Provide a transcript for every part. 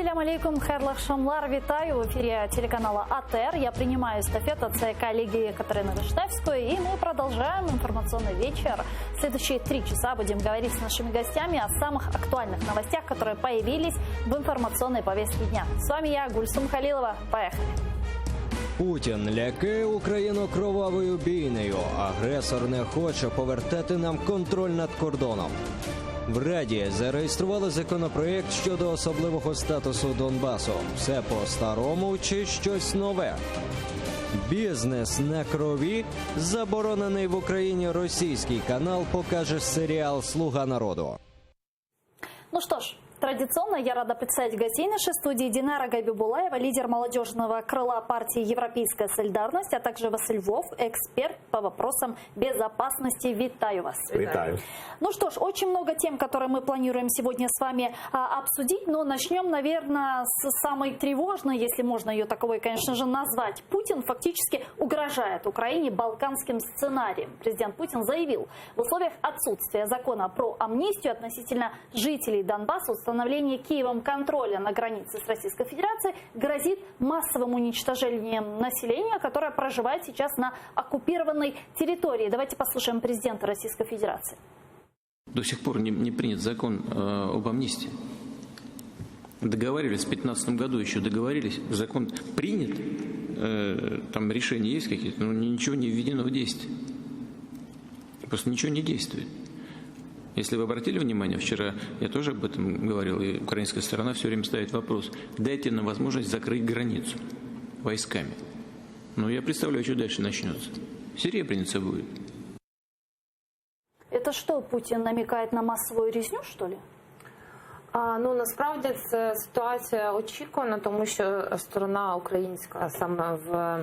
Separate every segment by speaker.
Speaker 1: Ассаляму алейкум, хайрлах шамлар, витаю в эфире телеканала АТР. Я принимаю эстафету от своей коллеги Катерины Вишневской, и мы продолжаем информационный вечер. В следующие 3 часа будем говорить с нашими гостями о самых актуальных новостях, которые появились в информационной повестке дня. С вами я, Гульсум Халилова. Поехали.
Speaker 2: Путін лякає Україну кровавою бійнею. Агресор не хоче повертати нам контроль над кордоном. В Раді зареєстрували законопроєкт щодо особливого статусу Донбасу. Все по-старому чи щось нове? Бізнес на крові? Заборонений в Україні російський канал покаже серіал «Слуга народу».
Speaker 1: Ну что ж, традиционно я рада представить гостей нашей студии. Динара Гайбибулаева, лидер молодежного крыла партии «Европейская солидарность», а также Василь Львов, эксперт по вопросам безопасности. Витаю вас.
Speaker 3: Витаю.
Speaker 1: Ну что ж, очень много тем, которые мы планируем сегодня с вами обсудить, но начнем, наверное, с самой тревожной, если можно ее таковой, конечно же, назвать. Путин фактически угрожает Украине балканским сценарием. Президент Путин заявил, в условиях отсутствия закона про амнистию относительно жителей Донбасса, установление Киевом контроля на границе с Российской Федерацией грозит массовым уничтожением населения, которое проживает сейчас на оккупированной территории. Давайте послушаем президента Российской Федерации.
Speaker 4: До сих пор не принят закон об амнистии. Договаривались в 2015 году, еще договорились. Закон принят, там решения есть какие-то, но ничего не введено в действие. Просто ничего не действует. Если вы обратили внимание, вчера я тоже об этом говорил, и украинская сторона все время ставит вопрос: дайте нам возможность закрыть границу войсками. Но я представляю, что дальше начнется. Серебряница будет.
Speaker 1: Это что, Путин намекает на массовую резню, что ли?
Speaker 5: Ну, насправді це ситуація очікувана, тому що сторона українська саме в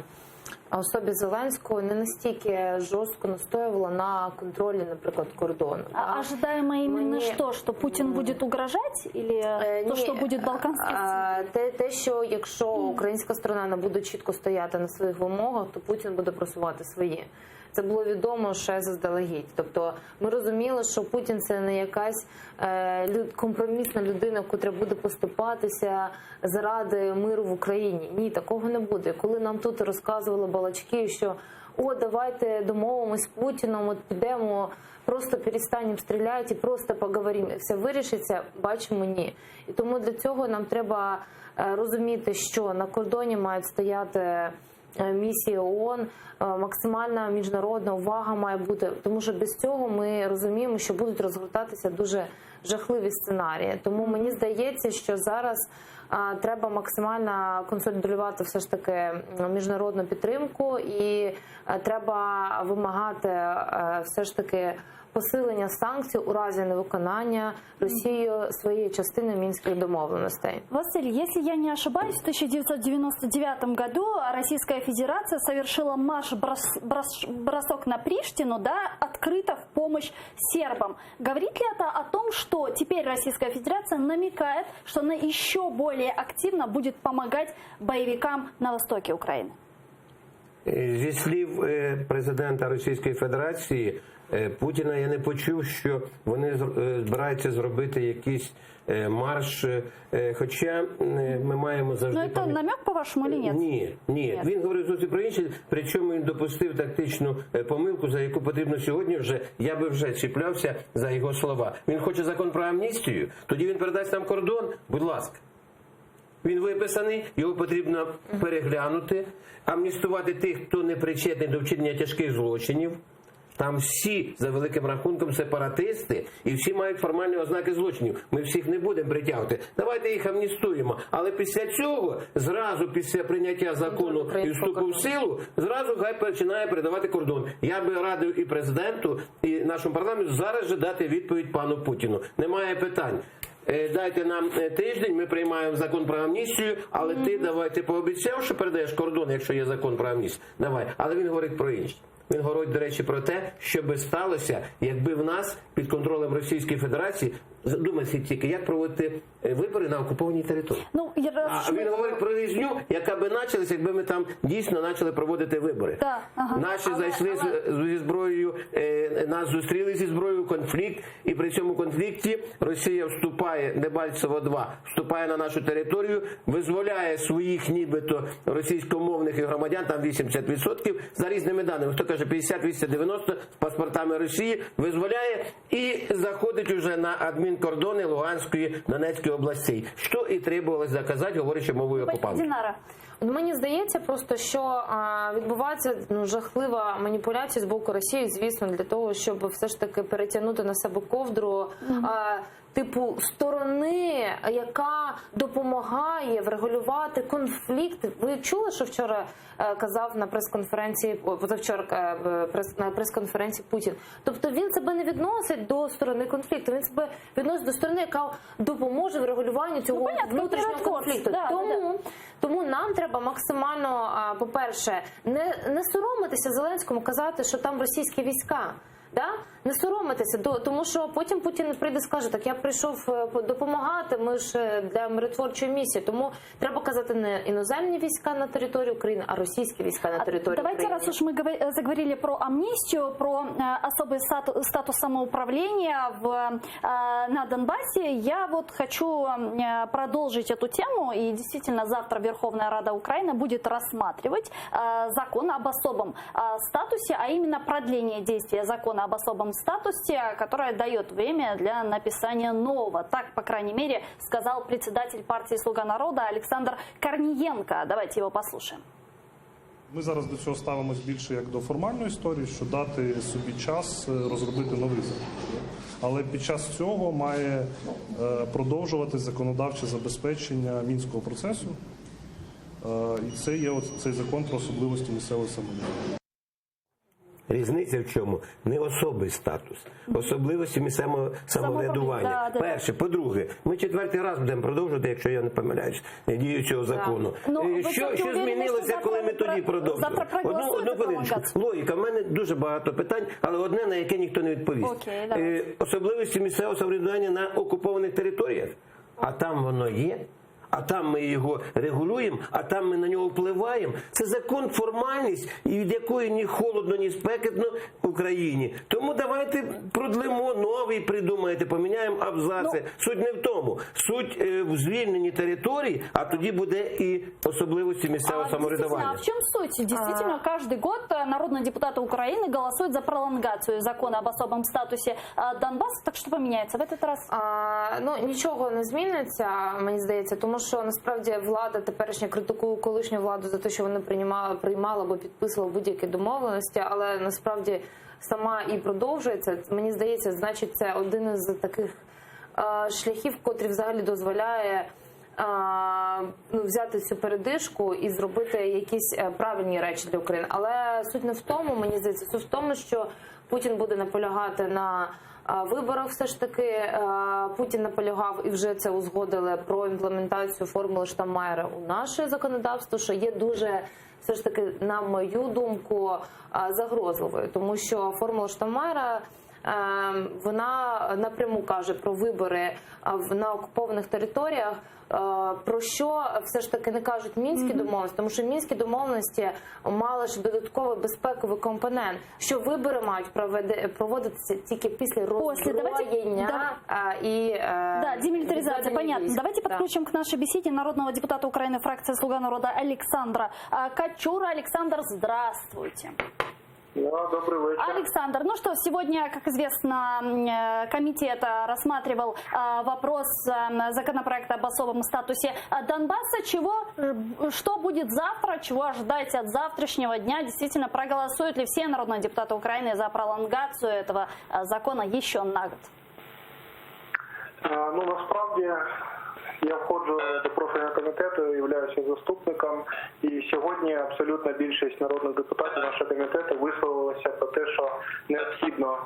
Speaker 5: особі Зеленського не настільки жорстко настоювала на контролі, наприклад, кордону.
Speaker 1: А ожидаемо именно что Путин будет угрожать? Или то, що буде балканський сценарій?
Speaker 5: Те, що якщо українська сторона не буде чітко стояти на своїх вимогах, то Путін буде просувати свої. Це було відомо ще заздалегідь. Тобто ми розуміли, що Путін – це не якась компромісна людина, яка буде поступатися заради миру в Україні. Ні, такого не буде. Коли нам тут розказували балачки, що давайте домовимось з Путіном, от підемо, просто перестанемо стріляти і просто поговоримо, і все вирішиться, бачимо, ні. І тому для цього нам треба розуміти, що на кордоні мають стояти місії ООН, максимальна міжнародна увага має бути, тому що без цього ми розуміємо, що будуть розгортатися дуже жахливі сценарії. Тому мені здається, що зараз треба максимально консолідувати все ж таки міжнародну підтримку і треба вимагати все ж таки посилення санкцій у разі невиконання Росією своєї частини Мінських домовленостей.
Speaker 1: Василий, если я не ошибаюсь, в 1999 году Российская Федерация совершила марш-бросок на Приштину, открыто в помощь сербам. Говорит ли это о том, что теперь Российская Федерация намекает, что она еще более активно будет помогать боевикам на востоке Украины?
Speaker 3: Зі слів президента Російської Федерації Путіна я не почув, що вони збираються зробити якийсь марш, хоча ми маємо завжди...
Speaker 1: Ну, це намек, по-вашому, чи ні?
Speaker 3: Ні. Він говорив зовсім про інше, причому він допустив тактичну помилку, за яку потрібно сьогодні вже, я би вже чіплявся за його слова. Він хоче закон про амністію, тоді він передасть нам кордон, будь ласка. Він виписаний, його потрібно переглянути, амністувати тих, хто не причетний до вчинення тяжких злочинів. Там всі, за великим рахунком, сепаратисти, і всі мають формальні ознаки злочинів. Ми всіх не будемо притягувати. Давайте їх амністуємо. Але після цього, зразу після прийняття закону і вступу в силу, зразу хай починає передавати кордон. Я би радив і президенту, і нашому парламенту зараз же дати відповідь пану Путіну. Немає питань. Дайте нам тиждень, ми приймаємо закон про амністію, але ти пообіцяв, що передаєш кордон, якщо є закон про амністію. Давай. Але він говорить про інше. Він говорить, до речі, про те, що би сталося, якби в нас під контролем Російської Федерації, думайте тільки, як проводити вибори на окупованій території.
Speaker 1: Ну,
Speaker 3: А він говорить про різню, яка би почалася, якби ми там дійсно почали проводити вибори.
Speaker 1: Так, ага.
Speaker 3: Наші зайшли зі зброєю, нас зустріли зі зброєю, конфлікт, і при цьому конфлікті Росія вступає, Дебальцево-2, вступає на нашу територію, визволяє своїх нібито російськомовних і громадян, там 80%, за різними даними, хто каже 50-290 з паспортами Росії, визволяє і заходить уже на адмінкордони Луганської, Донецької областей, що і требувалось доказати, говорячи мовою окупантів.
Speaker 1: Динара.
Speaker 5: Мені здається просто, що відбувається жахлива маніпуляція з боку Росії, звісно, для того, щоб все ж таки перетягнути на себе ковдру типу сторони, яка допомагає врегулювати конфлікт. Ви чули, що вчора казав на прес-конференції, позавчора на прес-конференції Путін? Тобто він себе не відносить до сторони конфлікту, він себе відносить до сторони, яка допоможе врегулюванню цього внутрішнього конфлікту. Тому нам треба максимально, по-перше, не соромитися Зеленському, казати, що там російські війська. Да? Не соромитися, тому що потім Путін прийде і скаже, так я прийшов допомагати, ми ж для миротворчої місії. Тому треба казати не іноземні війська на території України, а російські війська на території
Speaker 1: Давайте,
Speaker 5: України.
Speaker 1: раз уж мы заговорили про амнистию, про особый статус самоуправления на Донбассе, я вот хочу продолжить эту тему. И действительно, завтра Верховная Рада Украины будет рассматривать закон об особом статусе, а именно продление действия закона об особом статусе, которое дает время для написания нового. Так, по крайней мере, сказал председатель партии «Слуга народа» Александр Корниенко. Давайте его послушаем.
Speaker 6: Ми зараз до цього ставимось більше як до формальної історії, що дати собі час розробити новий закон. Але під час цього має продовжувати законодавче забезпечення Мінського процесу. І це є цей закон про особливості місцевого самоврядування.
Speaker 3: Різниця в чому? Не особий статус, особливості місцевого самоврядування. Перше. По-друге, ми 4-й раз будемо продовжувати, якщо я не помиляюсь, дію цього закону. Що змінилося, коли ми тоді продовжили? Одну хвилинку. Логіка. В мене дуже багато питань, але одне, на яке ніхто не відповість. Особливості місцевого самоврядування на окупованих територіях. А там воно є. А там ми його регулюємо, а там ми на нього впливаємо. Це закон, формальність, від якої ні холодно, ні спекотно в Україні. Тому давайте продлимо новий, придумаєте, поміняємо абзаци. Суть не в тому. Суть в звільненні територій, а тоді буде і особливості місцевого самоврядування.
Speaker 1: А в чем суть? Действительно, каждый год народные депутаты Украины голосуют за пролонгацию закона об особом статусе Донбасса. Так що поміняється в этот раз?
Speaker 5: Нічого не зміниться, мені здається, тому що насправді влада теперішня критикує колишню владу за те, що вони приймали або підписували будь-які домовленості, але насправді сама і продовжується. Мені здається, значить, це один із таких шляхів, котрий взагалі дозволяє взяти цю передишку і зробити якісь правильні речі для України. Але суть не в тому, мені здається, суть в тому, що Путін буде наполягати на виборах. Все ж таки Путін наполягав, і вже це узгодили, про імплементацію формули Штайнмайєра у наше законодавство, що є дуже, все ж таки, на мою думку, загрозливою. Тому що формула Штайнмайєра, вона напряму каже про вибори на окупованих територіях, про що все ж таки не кажуть мінські домовленості, тому що мінські домовленості мали ж додатковий безпековий компонент, що вибори мають проводитися тільки після роззброєння і
Speaker 1: демилитаризация, понятно. Давайте подключим к нашей беседе народного депутата Украины, фракция «Слуга народа» Александра Качура. Александр, здравствуйте.
Speaker 7: Добрый вечер.
Speaker 1: Александр, ну что, сегодня, как известно, комитет рассматривал вопрос законопроекта об особом статусе Донбасса. Что будет завтра, чего ожидать от завтрашнего дня? Действительно, проголосуют ли все народные депутаты Украины за пролонгацию этого закона еще на год?
Speaker 7: Насправді, я входжу до профільного комітету, являюся заступником, і сьогодні абсолютна більшість народних депутатів нашого комітету висловилася про те, що необхідно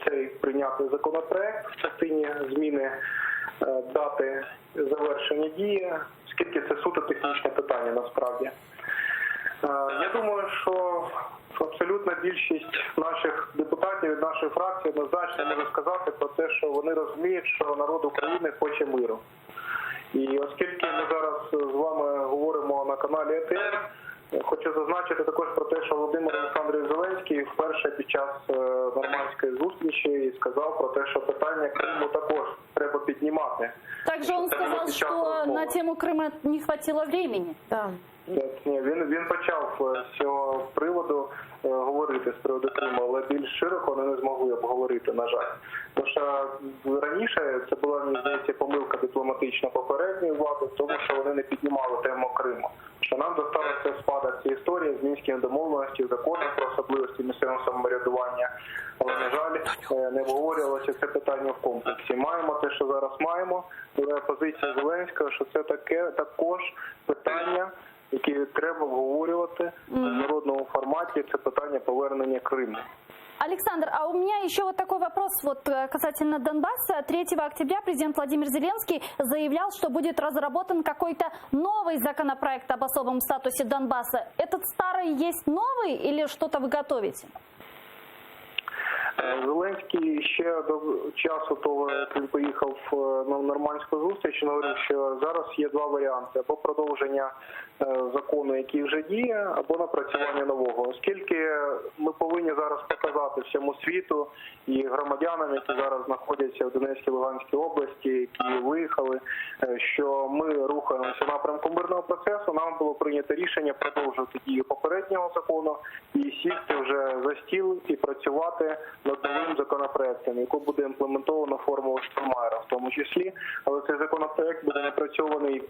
Speaker 7: цей прийнятий законопроект в частині зміни дати завершення дії, оскільки це суто технічне питання насправді. Я думаю, що Абсолютна більшість наших депутатів від нашої фракції однозначно може сказати про те, що вони розуміють, що народ України хоче миру. І оскільки ми зараз з вами говоримо на каналі ЕТР, хочу зазначити також про те, що Володимир Олександрович Зеленський вперше під час нормандської зустрічі сказав про те, що питання Криму також треба піднімати.
Speaker 1: Также он сказал, что на тему Крыма не хватило времени.
Speaker 5: Так.
Speaker 7: Ні, він почав з цього приводу говорити з приводу Криму, але більш широко вони не змогли обговорити, на жаль. Тому що раніше це була, мені здається, помилка дипломатична попередньої влади, в тому, що вони не піднімали тему Криму. Що нам досталося в спадок ці історії з Мінськими домовленостями, законом про особливості місцевого самоврядування. Але, на жаль, не обговорювалося це питання в комплексі. Маємо те, що зараз маємо. Позиція Зеленського, що це також питання, які треба обговорювати в міжнародному форматі, це питання повернення Криму.
Speaker 1: Александр, а у меня еще вот такой вопрос касательно Донбасса. 3 октября президент Владимир Зеленский заявлял, что будет разработан какой-то новый законопроект об особом статусе Донбасса. Этот старый есть новый или что-то вы готовите?
Speaker 7: Зеленський ще до часу того, як він поїхав на нормандську зустріч, говорив, що зараз є два варіанти: або продовження закону, який вже діє, або напрацювання нового. Оскільки ми повинні зараз показати всьому світу і громадянам, які зараз знаходяться в Донецькій, Луганській області, які виїхали, що ми рухаємося в напрямку мирного процесу, нам було прийнято рішення продовжувати дію попереднього закону і сісти вже за стіл і працювати над новим законопроектом, який буде імплементовано формулу Штайнмайєра в тому числі, але цей законопроект буде напрацьований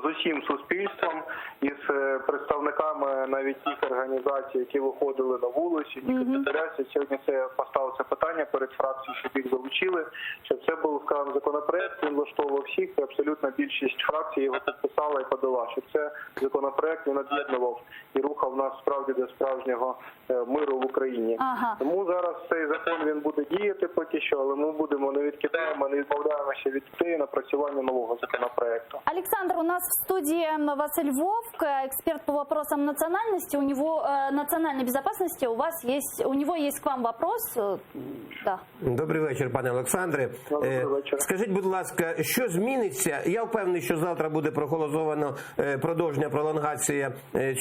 Speaker 7: з усім суспільством, із представниками навіть тих організацій, які виходили на вулиці, конфедерації. Сьогодні це поставилося питання перед фракцією, щоб їх залучили, щоб це був, скажімо, законопроект, він влаштовував всіх, і абсолютна більшість фракцій його підписала і подала, щоб це законопроект він об'єднував і рухав нас справді до справжнього миру в Україні.
Speaker 1: Ага.
Speaker 7: Тому зараз цей закон він буде діяти поки що, але ми будемо не відкидаємо, не відмовляємося від ідеї напрацювання нового законопроекту.
Speaker 1: Александр, у нас в студии Василь Вовк, эксперт по вопросам национальности. У него национальной безопасности. У него есть к вам вопрос. Да.
Speaker 3: Добрий вечір, пане Олександре.
Speaker 7: Добрий вечір.
Speaker 3: Скажіть, будь ласка, що зміниться? Я впевнений, що завтра буде проголосовано продовження, пролонгація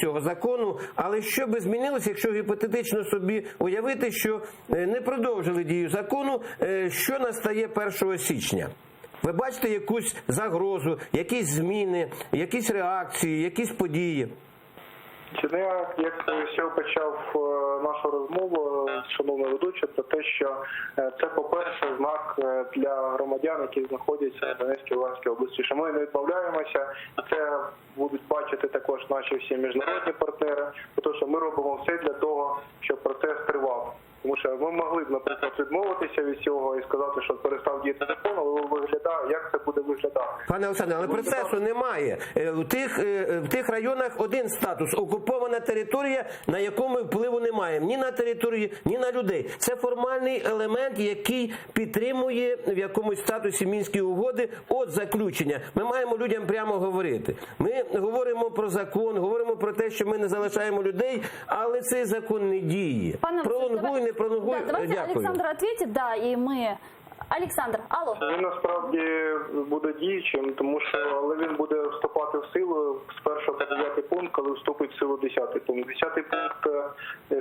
Speaker 3: цього закону, але що би змінилося, якщо гіпотетично собі уявити, що не продовжили дію закону, що настає 1 січня? Ви бачите якусь загрозу, якісь зміни, якісь реакції, якісь події?
Speaker 7: Я, як ще почав нашу розмову з шановною ведучою, про те, що це, по-перше, знак для громадян, які знаходяться в Донецькій, Луганській області, що ми не відмовляємося, і це будуть бачити також наші всі міжнародні партнери, тому що ми робимо все для того, щоб процес тривав. Тому що ми могли б, наприклад, відмовитися від цього і сказати, що перестав діяти закон, але виглядає, як це буде виглядати.
Speaker 3: Пане Олександре, але процесу немає. В тих районах один статус – окупована територія, на якому впливу немає ні на територію, ні на людей. Це формальний елемент, який підтримує в якомусь статусі Мінські угоди от заключення. Ми маємо людям прямо говорити. Ми говоримо про закон, говоримо про те, що ми не залишаємо людей, але цей закон не діє. Пролонгуй, не пролонгуй.
Speaker 1: Да, давайте
Speaker 3: Дякую.
Speaker 1: Александр ответит, да, и мы... Александр, алло.
Speaker 7: Він насправді буде діючим, тому що але він буде вступати в силу з 1 по 9 пункт, коли вступить в силу 10 пункт. 10 пункт,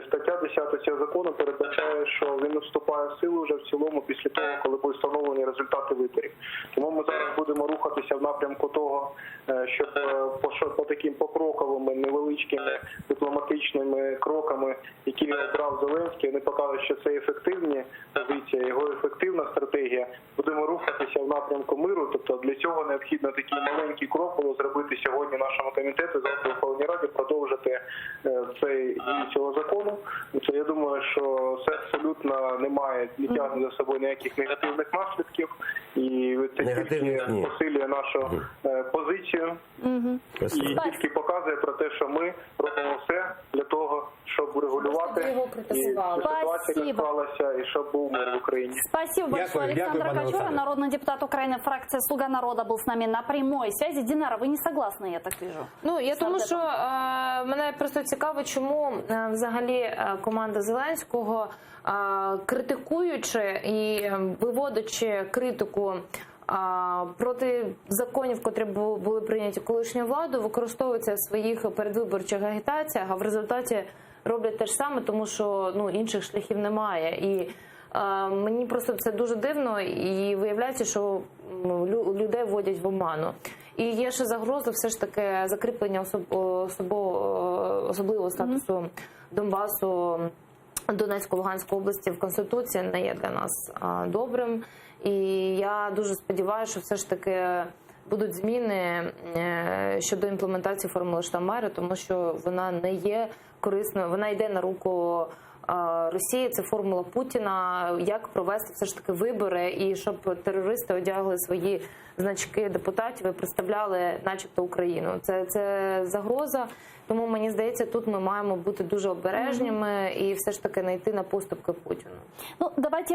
Speaker 7: стаття 10 цього закону передбачає, що він вступає в силу вже в цілому після того, коли будуть встановлені результати виборів. Тому ми зараз будемо рухатися в напрямку того, щоб по таким покроковими, невеличкими дипломатичними кроками, які обрав Зеленський, вони покажуть, що це ефективні позиції, його ефективна стратегія. Будемо рухатися в напрямку миру, тобто для цього необхідно такий маленький крок було зробити сьогодні нашому комітету, завтра в Верховній Раді продовжити цього закону. Це, я думаю, що це абсолютно не тягне за собою ніяких негативних наслідків, і це тільки посилює нашу позицію позицію і тільки показує про те, що ми робимо все для того, щоб урегулювати і ситуація, яка склалася, і щоб був мир в Україні.
Speaker 1: Спасибо большое. Александр Качура, народный депутат Украины, фракция «Слуга народа», был с нами на прямой связи. Динара, вы не согласны, я так вижу?
Speaker 5: Ну, я тому, що мене просто цікаво, чому взагалі команда Зеленського, критикуючи і виводячи критику проти законів, котрі були прийняті колишньою владою, використовуються в своїх передвиборчих агітаціях, а в результаті роблять те ж саме, тому що інших шляхів немає. І мені просто це дуже дивно, і виявляється, що людей вводять в оману. І є ще загроза все ж таки закріплення особливого статусу Донбасу, Донецької, Луганської області в Конституції не є для нас добрим. І я дуже сподіваюся, що все ж таки будуть зміни щодо імплементації формули Штайнмайєра, тому що вона не є корисною, вона йде на руку Росії, це формула Путіна, як провести все ж таки вибори і щоб терористи одягли свої значки депутатів і представляли начебто Україну. Це загроза, тому мені здається, тут ми маємо бути дуже обережними і все ж таки знайти на поступки Путіну.
Speaker 1: Ну, давайте,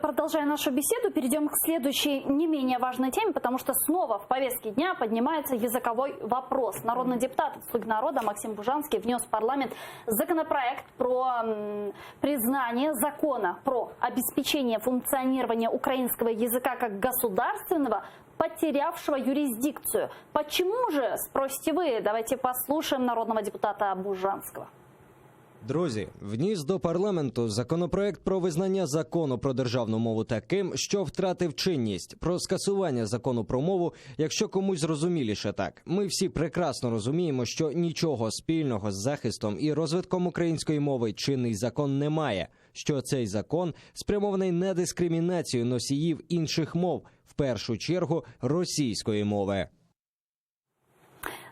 Speaker 1: продолжая нашу беседу, перейдем к следующей не менее важной теме, потому что снова в повестке дня поднимается языковой вопрос. Народный депутат от «Слуги народа» Максим Бужанский внес в парламент законопроект про признание закона про обеспечение функционирования украинского языка как государственного, потерявшего юрисдикцию. Почему же, спросите вы? Давайте послушаем народного депутата Бужанского.
Speaker 2: Друзі, вніс до парламенту законопроект про визнання закону про державну мову таким, що втратив чинність, про скасування закону про мову, якщо комусь зрозуміліше так. Ми всі прекрасно розуміємо, що нічого спільного з захистом і розвитком української мови чинний закон не має, що цей закон спрямований на дискримінацію носіїв інших мов, в першу чергу російської мови.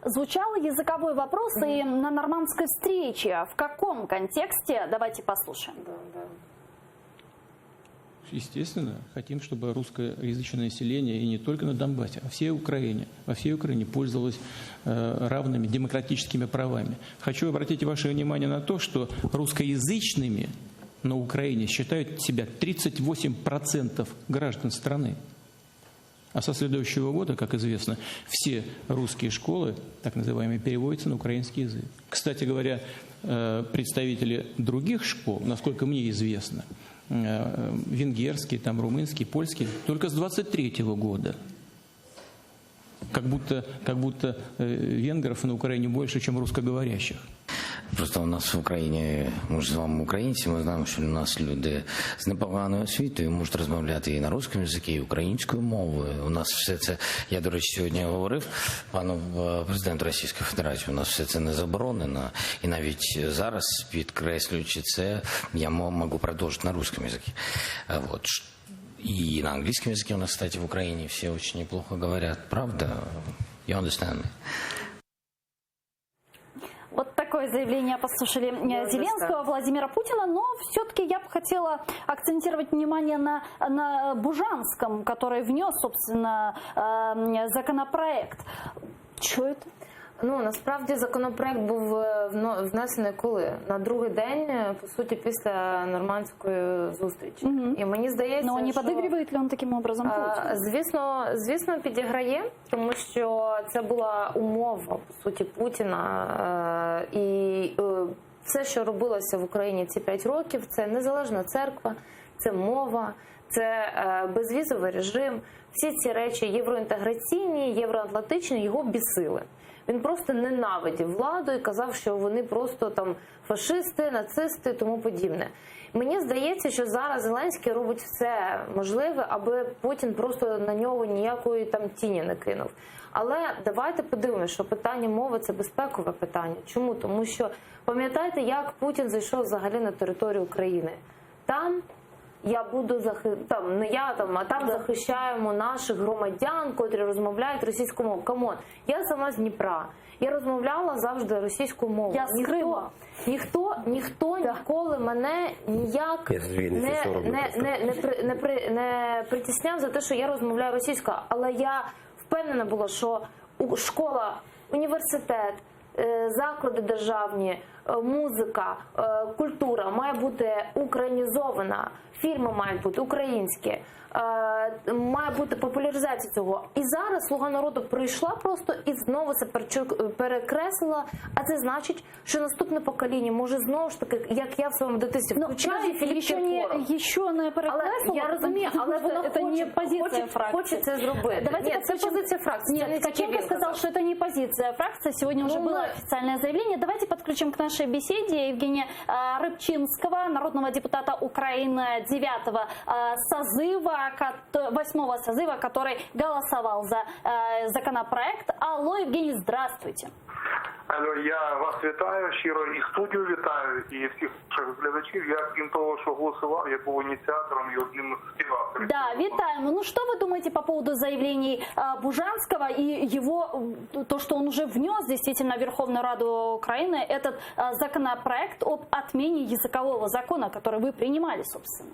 Speaker 1: Звучал языковой вопрос и на нормандской встрече. В каком контексте? Давайте послушаем.
Speaker 4: Естественно, хотим, чтобы русскоязычное население, и не только на Донбассе, а во всей Украине пользовалось равными демократическими правами. Хочу обратить ваше внимание на то, что русскоязычными на Украине считают себя 38% граждан страны. А со следующего года, как известно, все русские школы, так называемые, переводятся на украинский язык. Кстати говоря, представители других школ, насколько мне известно, венгерские, там, румынские, польские, только с 23 года. Как будто венгров на Украине больше, чем русскоговорящих.
Speaker 8: Просто у нас в Україні, ми ж з вами українці, ми знаємо, що у нас люди з непоганою освітою можуть розмовляти і на русскому язикі, і українською мовою. У нас все це, я, до речі, сьогодні говорив пану президенту Російської Федерації, у нас все це не заборонено. І навіть зараз, підкреслюючи це, я можу продовжити на русском язикі. Вот. И на английском языке у нас, кстати, в Украине все очень неплохо говорят. Правда? You understand me?
Speaker 1: Вот такое заявление послушали Зеленского, Владимира Путина, но все-таки я бы хотела акцентировать внимание на Бужанском, который внес, собственно, законопроект. Что это?
Speaker 5: Ну, насправді законопроект був внесений коли? На другий день, по суті, після нормандської зустрічі. І мені здається,
Speaker 1: но не подыгрывает ли он таким образом Путін?
Speaker 5: Звісно, підіграє, тому що це була умова, по суті, Путіна. І все, що робилося в Україні ці 5 років, це незалежна церква, це мова, це безвізовий режим. Всі ці речі євроінтеграційні, євроатлантичні його бісили. Він просто ненавидів владу і казав, що вони просто там фашисти, нацисти і тому подібне. Мені здається, що зараз Зеленський робить все можливе, аби Путін просто на нього ніякої там тіні не кинув. Але давайте подивимося, що питання мови – це безпекове питання. Чому? Тому що, пам'ятаєте, як Путін зайшов взагалі на територію України? Там я буду захищаємо наших громадян, котрі розмовляють російською мовою. Камон, я сама з Дніпра. Я розмовляла завжди російською мовою.
Speaker 1: Я з Криму.
Speaker 5: Ніхто ніколи мене ніяк не притісняв за те, що я розмовляю російською. Але я впевнена була, що школа, університет, заклади державні, музика, культура має бути українізована, фільми мають бути українські, має бути популяризація цього. І зараз «Слуга народу» прийшла просто і знову це перекреслила, а це значить, що наступне покоління може знову ж таки, як я в своєму дитинстві, включає Філіп Кіркоров.
Speaker 1: Еще не перекреслила,
Speaker 5: Я розумію, але вона
Speaker 1: это не позиция фракции.
Speaker 5: хоче це зробити.
Speaker 1: Давайте
Speaker 5: Ні, це
Speaker 1: подключим-
Speaker 5: позиція фракції. це не
Speaker 1: Нет,
Speaker 5: тільки
Speaker 1: Ткаченко
Speaker 5: він
Speaker 1: сказал,
Speaker 5: казав.
Speaker 1: что это не позиция фракции. Сегодня уже
Speaker 5: Ну,
Speaker 1: было
Speaker 5: мы-
Speaker 1: официальное заявление. Давайте подключим к нашей беседе Евгения Рыбчинского, народного депутата Украины 9-го созыва, 8-го созыва, который голосовал за законопроект. Алло, Евгений, здравствуйте.
Speaker 9: Алло, я вас вітаю щиро, і студію вітаю, і всіх наших глядачів. Я, крім того, що голосував, я був ініціатором і одним із співавторів.
Speaker 1: Да, витаем. Ну что вы думаете по поводу заявлений Бужанского и его, то, что он уже внес действительно в Верховную Раду Украины, этот законопроект об отмене языкового закона, который вы принимали, собственно?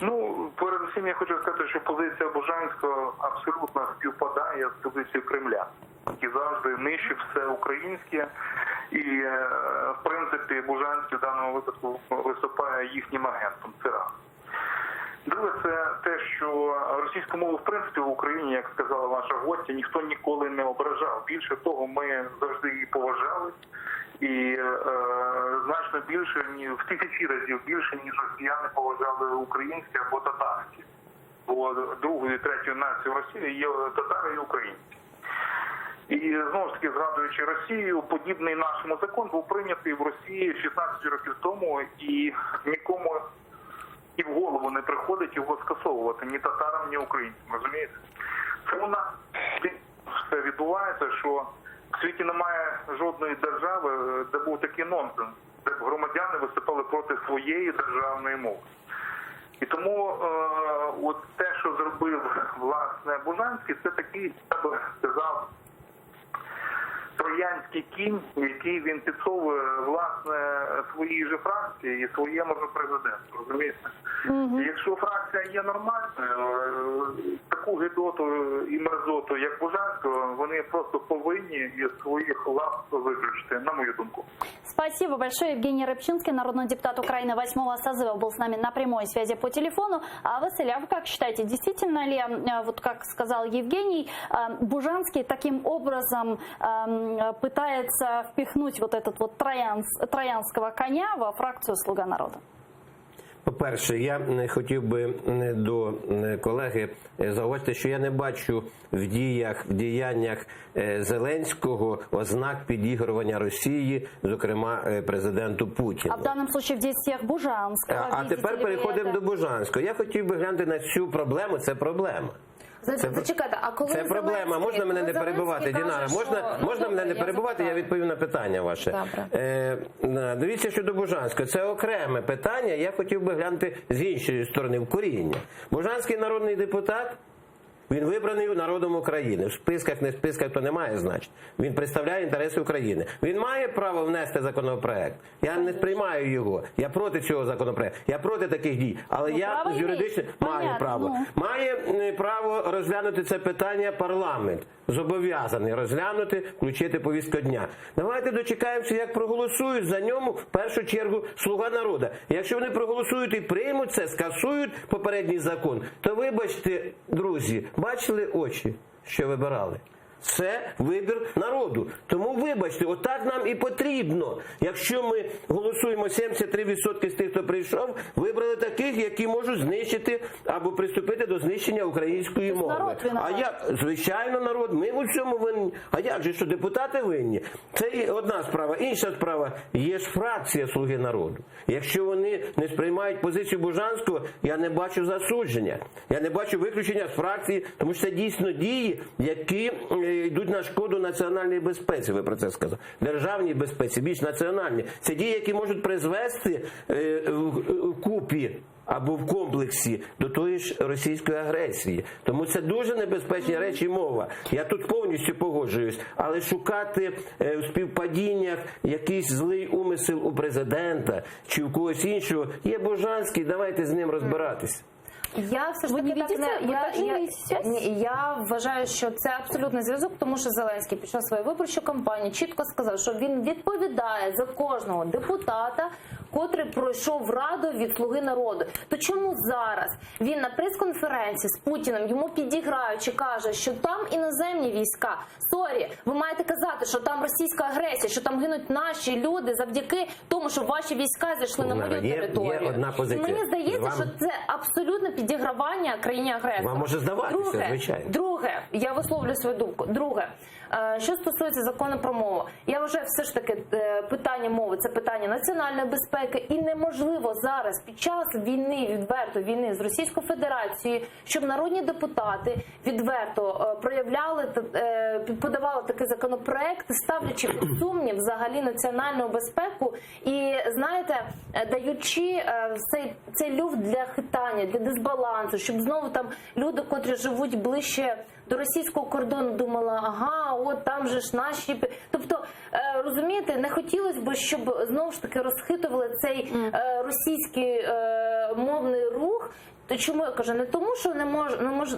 Speaker 9: Ну, передусім я хочу сказати, що позиція Бужанського абсолютно співпадає з позицією Кремля, який завжди нищив все українське. І, в принципі, Бужанський в даному випадку виступає їхнім агентом. Це раз. Друге, це те, що російську мову, в принципі, в Україні, як сказала ваша гостя, ніхто ніколи не ображав. Більше того, ми завжди її поважали. І значно більше, в тисячі разів більше, ніж росіяни поважали українське або татарське. Бо другою і третьою нацією в Росії є татари і українці. І знову ж таки, згадуючи Росію, подібний нашому закон був прийнятий в Росії 16 років тому, і нікому і в голову не приходить його скасовувати ні татарам, ні українцям. Розумієте? Чому на все відбувається, що в світі немає жодної держави, де був такий нонсенс, де громадяни виступали проти своєї державної мови. І тому от те, що зробив, власне, Бужанський, це такий, я би сказав, троянський кінь, який він підсовує, власне, своїй же фракції і своєму же президенту, розумієте? І якщо фракція є нормальною, таку гидоту і мерзоту, як Бужанського, вони просто повинні із своїх лап виключити, на мою думку.
Speaker 1: Спасибо большое. Евгений Рыбчинский, народный депутат Украины 8-го созыва, был с нами на прямой связи по телефону. А Василий, а вы как считаете, действительно ли, вот как сказал Евгений, Бужанский таким образом пытается впихнуть вот этот вот троянского коня во фракцию «Слуга народа»?
Speaker 3: По-перше, я хотів би до колеги зауважити, що я не бачу в діяннях Зеленського ознак підігрування Росії, зокрема президенту Путіну.
Speaker 1: А в данном случае в действиях Бужанского.
Speaker 3: А тепер переходимо до Бужанського. Я хотів би глянути на цю проблему. Це проблема.
Speaker 5: Зачекайте, а коли
Speaker 3: Це проблема. Можна мене не перебивати, Дінара? Можна мене не перебивати? Я відповім на питання ваше. Дивіться, щодо Бужанського. Це окреме питання. Я хотів би глянути з іншої сторони, в коріння. Бужанський народний депутат. Він вибраний народом України. В списках, не в списках, то не має значення. Він представляє інтереси України. Він має право внести законопроект. Я не сприймаю його. Я проти цього законопроекту. Я проти таких дій. Але я юридично маю право. Має право розглянути це питання парламент. Зобов'язаний розглянути, включити повістку дня. Давайте дочекаємося, як проголосують за ньому, в першу чергу, «Слуга народу». Якщо вони проголосують і приймуть це, скасують попередній закон, то вибачте, друзі, бачили очі, що вибирали? Це вибір народу. Тому, вибачте, отак нам і потрібно. Якщо ми голосуємо 73% з тих, хто прийшов, вибрали таких, які можуть знищити або приступити до знищення української мови. А як? Звичайно, народ. Ми у цьому винні. А як же, що депутати винні? Це одна справа. Інша справа. Є ж фракція «Слуги народу». Якщо вони не сприймають позицію Бужанського, я не бачу засудження. Я не бачу виключення з фракції, тому що це дійсно дії, які йдуть на шкоду національній безпеці, ви про це сказали. Державній безпеці, більш національній. Це дії, які можуть призвести в купі або в комплексі до тої ж російської агресії. Тому це дуже небезпечні речі мова. Я тут повністю погоджуюсь. Але шукати в співпадіннях якийсь злий умисел у президента чи у когось іншого, є Бужанський, давайте з ним розбиратись.
Speaker 5: Я все ж
Speaker 1: Ви
Speaker 5: таки
Speaker 1: не видите? Ви так не видите связь?
Speaker 5: я вважаю, що це абсолютний зв'язок, тому що Зеленський під час своєї виборчої кампанії чітко сказав, що він відповідає за кожного депутата, котрий пройшов Раду від «Слуги народу». То чому зараз він на прес-конференції з Путіним йому підіграючи каже, що там іноземні війська? Сорі, ви маєте казати, що там російська агресія, що там гинуть наші люди завдяки тому, що ваші війська зайшли на мою територію.
Speaker 3: Є одна позиція.
Speaker 5: Мені здається, що це абсолютне підігравання країні-агресору.
Speaker 3: Вам може здаватися, звичайно.
Speaker 5: Друге, я висловлю свою думку. Друге, що стосується закону про мову, я вважаю, все ж таки питання мови – це питання національної безпеки, і неможливо зараз під час війни, відверто війни з Російською Федерацією, щоб народні депутати відверто проявляли, подавали такий законопроект, ставлячи під сумнів взагалі національну безпеку і, знаєте, даючи цей люфт для хитання, для дисбалансу, щоб знову там люди, котрі живуть ближче до російського кордону, думали, ага, от там же ж наші... Тобто, розумієте, не хотілося б, щоб знову ж таки розхитували цей російський мовний рух. То чому я кажу? Не тому, що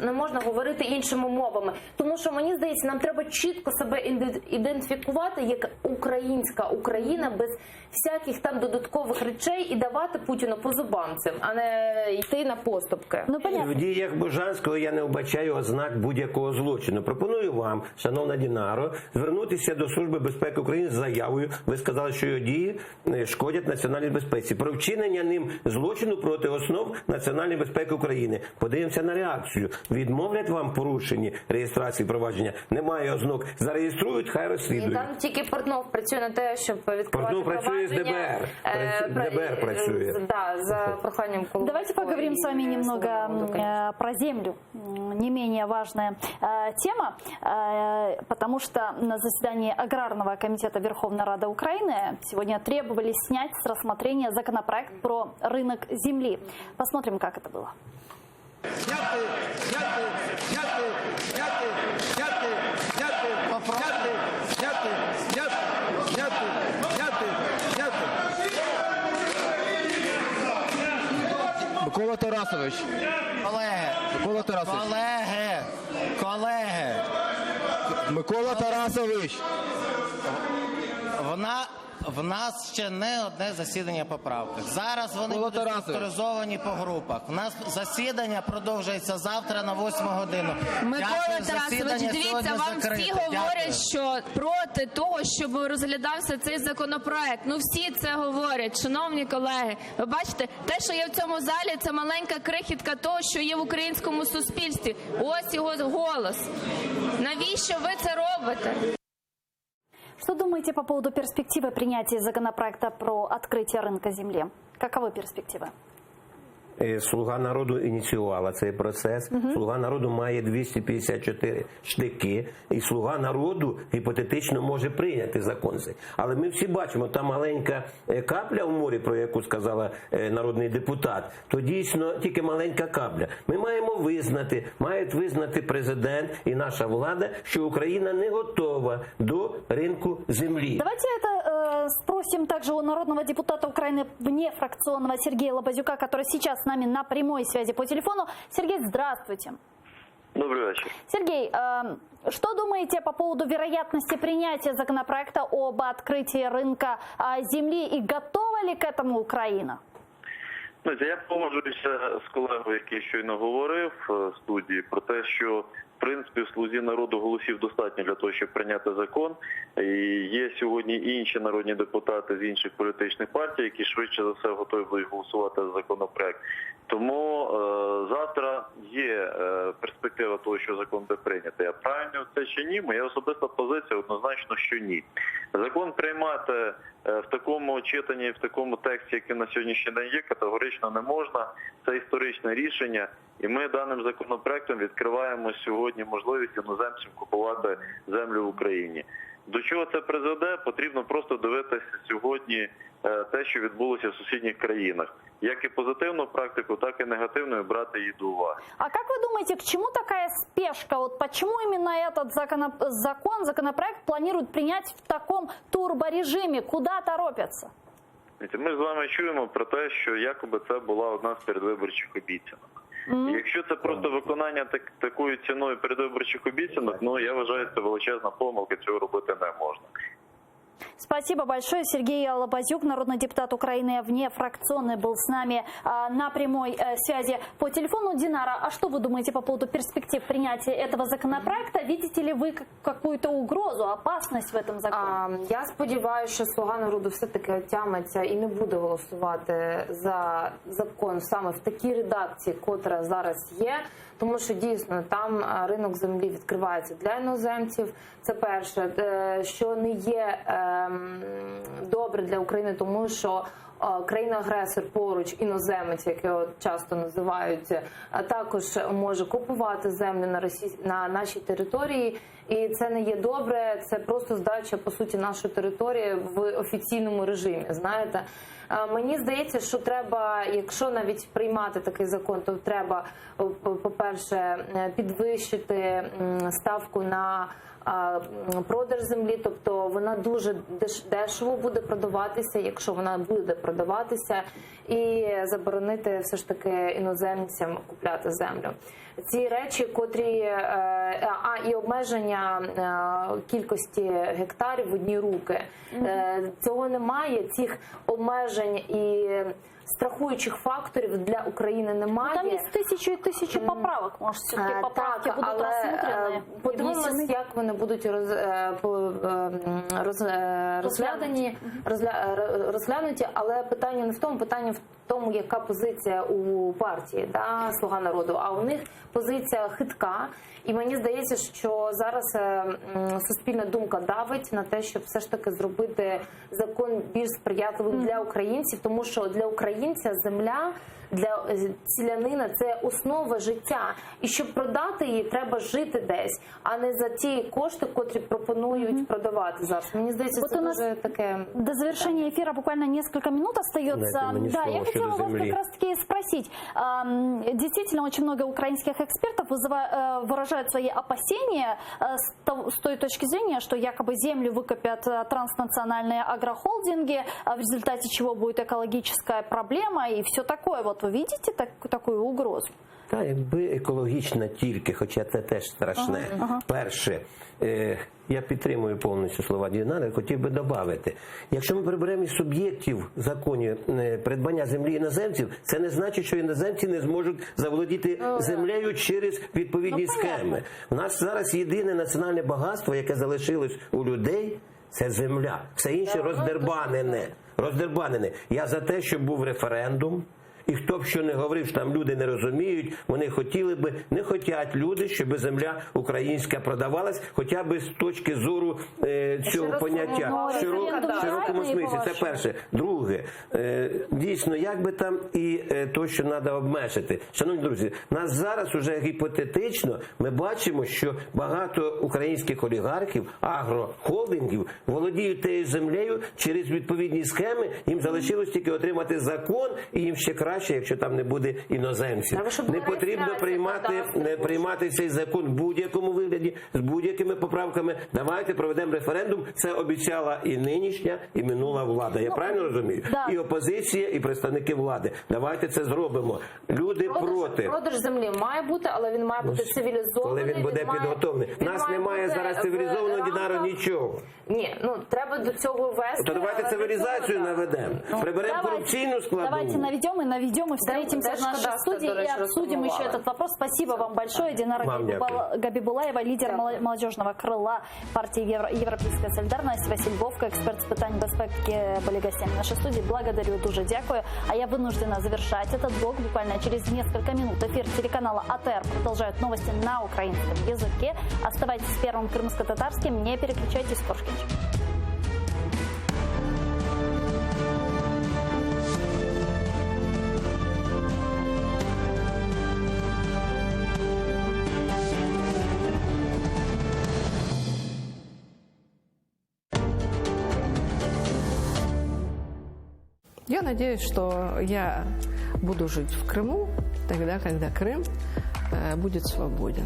Speaker 5: не можна говорити іншими мовами. Тому що, мені здається, нам треба чітко себе ідентифікувати як українська Україна без всяких там додаткових речей і давати Путіну по зубам цим, а не йти на поступки.
Speaker 1: Ну, понятно.
Speaker 3: В діях Бужанського я не вбачаю ознак будь-якого злочину. Пропоную вам, шановна Дінаро, звернутися до Служби безпеки України з заявою. Ви сказали, що його дії шкодять національній безпеці. Про вчинення ним злочину проти основ національної безпеки України. Подивимося на реакцію. Відмовлять вам порушені реєстрації провадження? Немає ознак. Зареєструють, хай розслідують.
Speaker 5: І там тільки Портнов працює на те, щоб відкривати
Speaker 3: Портнов працює з ДБР. ДБР працює.
Speaker 5: Да, за проханням Коломойського.
Speaker 1: Давайте поговорим с вами немного про землю. Не менее важная тема, потому что на заседании Аграрного комитета Верховной Рады Украины сегодня требовали снять с рассмотрения законопроект про рынок земли. Посмотрим, как это было.
Speaker 10: Микола Тарасович.
Speaker 11: Колеги.
Speaker 10: Микола Тарасович.
Speaker 11: Колеги.
Speaker 10: Микола Тарасович.
Speaker 11: В нас ще не одне засідання по правках. Зараз вони будуть структуризовані по групах. У нас засідання продовжується завтра на 8 годину.
Speaker 12: Микола Тарасович, дивіться, вам всі говорять, що проти того, щоб розглядався цей законопроект. Ну всі це говорять, шановні колеги. Ви бачите, те, що є в цьому залі, це маленька крихітка того, що є в українському суспільстві. Ось його голос. Навіщо ви це робите?
Speaker 1: Что думаете по поводу перспективы принятия законопроекта про открытие рынка земли? Каковы перспективы?
Speaker 3: Слуга народу ініціювала цей процес. Слуга народу має 254 штики. І Слуга народу гіпотетично може прийняти закон цей. Але ми всі бачимо, та маленька капля в морі, про яку сказала народний депутат, то дійсно тільки маленька капля. Ми маємо визнати, мають визнати президент і наша влада, що Україна не готова до ринку землі.
Speaker 1: Давайте это спросим также у народного депутата Украины внефракционного Сергея Лабазюка, который сейчас с нами на прямой связи по телефону. Сергей, здравствуйте.
Speaker 13: Добрый вечер.
Speaker 1: Сергей, что думаете по поводу вероятности принятия законопроекта об открытии рынка земли и готова ли к этому Украина?
Speaker 13: Знаєте, я погоджуюся з колегою, який щойно говорив в студії, про те, що в принципі в «Слузі народу» голосів достатньо для того, щоб прийняти закон. І є сьогодні інші народні депутати з інших політичних партій, які швидше за все готові будуть голосувати за законопроект. Тому завтра є перспектива того, що закон буде прийнятий. А правильно це чи ні? Моя особиста позиція однозначно, що ні. Закон приймати в такому читанні, в такому тексті, який на сьогоднішній день є, категорично не можна. Це історичне рішення. І ми даним законопроектом відкриваємо сьогодні можливість іноземцям купувати землю в Україні. До чого це призведе? Потрібно просто дивитися сьогодні те, що відбулося в сусідніх країнах. Як і позитивну практику, так і негативну, і брати її до уваги.
Speaker 1: А как вы думаете, к чему такая спешка? Вот почему именно этот законопроект планируют принять в таком турборежиме? Куда торопятся?
Speaker 13: Ми з вами чуємо про те, що якоби це була одна з передвиборчих обіцянок. І якщо це просто виконання такою ціною передвиборчих обіцянок, ну я вважаю, це величезна помилка, цього робити не можна.
Speaker 1: Спасибо большое. Сергей Лабазюк, народный депутат Украины, внефракционный, был с нами на прямой связи по телефону. Динара, а что вы думаете по поводу перспектив принятия этого законопроекта? Видите ли вы какую-то угрозу, опасность в этом законе?
Speaker 5: Я сподіваюся, що «Слуга народу» все-таки отямиться і не буде голосувати за закон саме в такій редакції, котра зараз є. Тому що дійсно там ринок землі відкривається для іноземців. Це перше, що не є добре для України, тому що країна-агресор поруч, іноземець, як його часто називають, також може купувати землю на нашій території. І це не є добре, це просто здача, по суті, нашої території в офіційному режимі, знаєте. Мені здається, що треба, якщо навіть приймати такий закон, то треба, по-перше, підвищити ставку на продаж землі, тобто вона дуже дешево буде продаватися, якщо вона буде продаватися, і заборонити все ж таки іноземцям купляти землю. Ці речі, котрі і обмеження кількості гектарів в одні руки. Цього немає, цих обмежень і страхуючих факторів для України немає.
Speaker 1: Там є тисячі і тисячі поправок, може, все-таки поправки будуть розглянені.
Speaker 5: Подивимось, як вони будуть розглянуті, але питання не в тому, питання в тому, яка позиція у партії, да, «Слуга народу», а у них позиція хитка. І мені здається, що зараз суспільна думка давить на те, щоб все ж таки зробити закон більш сприятливим для українців, тому що для українця земля, для селянина – це основа життя. І щоб продати її, треба жити десь, а не за ті кошти, котрі пропонують продавати зараз. Мені здається,
Speaker 1: вот
Speaker 5: це дуже таке...
Speaker 1: До завершения эфира буквально несколько минут остается. Да, я хотела вас как раз-таки спросить. Действительно, очень много украинских экспертов выражают свои опасения с той точки зрения, что якобы землю выкупят транснациональные агрохолдинги, в результате чего будет экологическая проблема и все такое. Вот вы видите такую угрозу?
Speaker 3: Так, якби екологічна тільки, хоча це теж страшне. Перше, я підтримую повністю слова Дінари, хотів би додати. Якщо ми приберемо із суб'єктів законів придбання землі іноземців, це не значить, що іноземці не зможуть заволодіти землею через відповідні схеми. У нас зараз єдине національне багатство, яке залишилось у людей, це земля. Все інше роздербанене. Я за те, щоб був референдум. І хто б що не говорив, що там люди не розуміють, вони хотіли би, не хотять люди, щоб земля українська продавалась, хоча б з точки зору цього поняття, в широкому смислі. Це перше. Друге, дійсно, як би там і то, що треба обмежити. Шановні друзі, нас зараз уже гіпотетично, ми бачимо, що багато українських олігархів, агрохолдингів володіють тією землею через відповідні схеми, їм залишилось тільки отримати закон, і їм ще краще, якщо там не буде іноземців. Не потрібно приймати цей закон в будь-якому вигляді, з будь-якими поправками. Давайте проведемо референдум. Це обіцяла і нинішня, і минула влада. Я правильно розумію?
Speaker 1: Да.
Speaker 3: І опозиція, і представники влади. Давайте це зробимо. Люди проти.
Speaker 5: Продаж землі має бути, але він має бути цивілізований.
Speaker 3: Коли він буде підготовлений. У нас немає зараз цивілізованого, Дінара, нічого.
Speaker 5: Ні, треба до цього вести.
Speaker 3: То давайте цивілізацію наведемо. Приберемо корупційну складову.
Speaker 1: Давайте наведем и встретимся в нашей студии и обсудим еще этот вопрос. Спасибо вам большое. Динара Габибулаева, лидер молодежного крыла партии «Європейська солідарність», Василь Вовка, эксперт з питань безпеки, были гостями нашей студии. Благодарю, дуже дякую. А я вынуждена завершать этот блог буквально через несколько минут. Эфир телеканала АТР продолжают новости на украинском языке. Оставайтесь с Первым крымско-татарским, не переключайтесь, Кошкич.
Speaker 14: Я надеюсь, что я буду жить в Крыму тогда, когда Крым будет свободен.